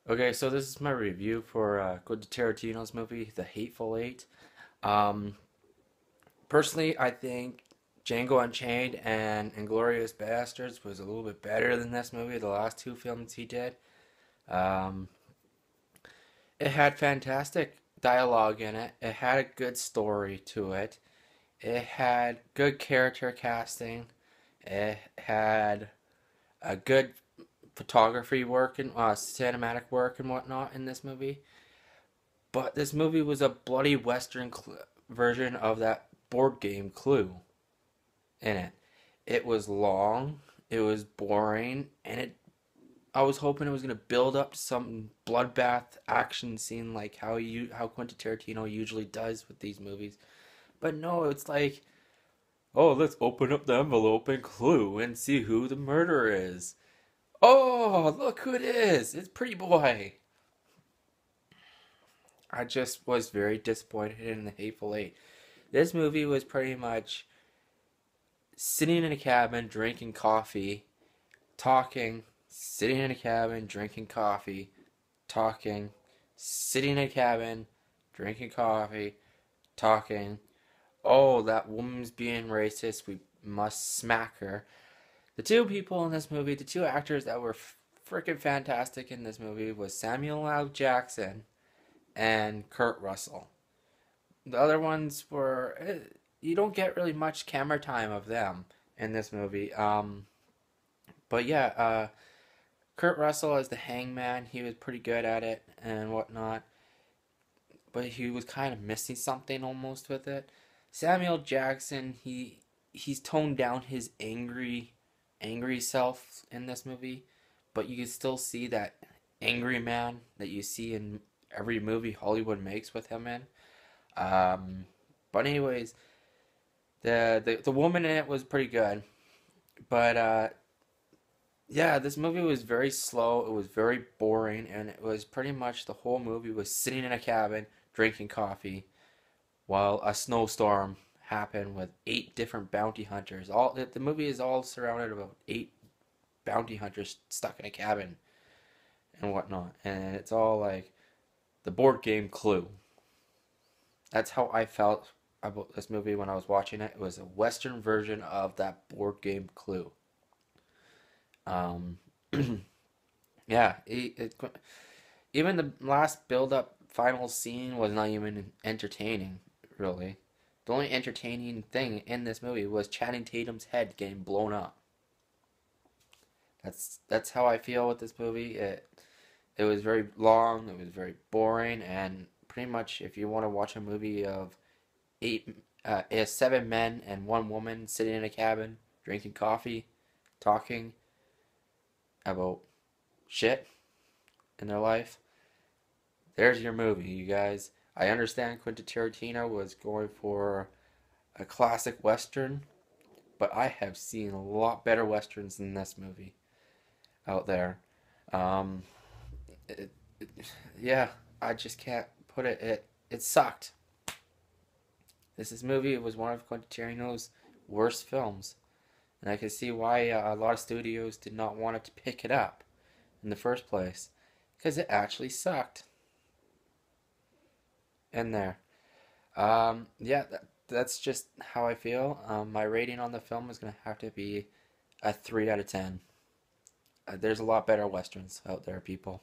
Okay, so this is my review for Quentin Tarantino's movie, The Hateful Eight. Um, Personally, I think Django Unchained and Inglourious Basterds was a little bit better than this movie, the last two films he did. Um, it had fantastic dialogue in it. It had a good story to it. It had good character casting. It had a good photography work and cinematic work and whatnot in this movie. But this movie was a bloody Western version of that board game Clue in it. It was long, it was boring, and I was hoping it was gonna build up to some bloodbath action scene like how Quentin Tarantino usually does with these movies. But no, it's like, oh, let's open up the envelope and Clue and see who the murderer is. Oh, look who it is! It's Pretty Boy. I just was very disappointed in The Hateful Eight. This movie was pretty much sitting in a cabin, drinking coffee, talking, sitting in a cabin, drinking coffee, talking, sitting in a cabin, drinking coffee, talking. Oh, that woman's being racist. We must smack her. The two people in this movie, the two actors that were freaking fantastic in this movie was Samuel L. Jackson and Kurt Russell. The other ones were you don't get really much camera time of them in this movie. But yeah, Kurt Russell as the Hangman, he was pretty good at it and whatnot, but he was kind of missing something almost with it. Samuel Jackson, he's toned down his angry self in this movie, but you can still see that angry man that you see in every movie Hollywood makes with him in. Um, but anyways, the woman in it was pretty good, but yeah, this movie was very slow. It was very boring, and it was pretty much the whole movie was sitting in a cabin drinking coffee while a snowstorm happened with eight different bounty hunters. All the movie is all surrounded about eight bounty hunters stuck in a cabin and whatnot, and it's all like the board game Clue. That's how I felt about this movie when I was watching it. It was a Western version of that board game Clue. Um, yeah, even the last build-up final scene was not even entertaining, really. The only entertaining thing in this movie was Channing Tatum's head getting blown up. That's how I feel with this movie. It was very long, it was very boring, and pretty much if you want to watch a movie of seven men and one woman sitting in a cabin drinking coffee, talking about shit in their life, there's your movie, you guys. I understand Quentin Tarantino was going for a classic western, but I have seen a lot better westerns than this movie out there. Um, it, it, yeah, I just can't put it. It sucked. This movie was one of Quentin Tarantino's worst films, and I can see why a lot of studios did not want it to pick it up in the first place, because it actually sucked. In there. Yeah, that's just how I feel. My rating on the film is gonna have to be a 3 out of 10. There's a lot better westerns out there, people.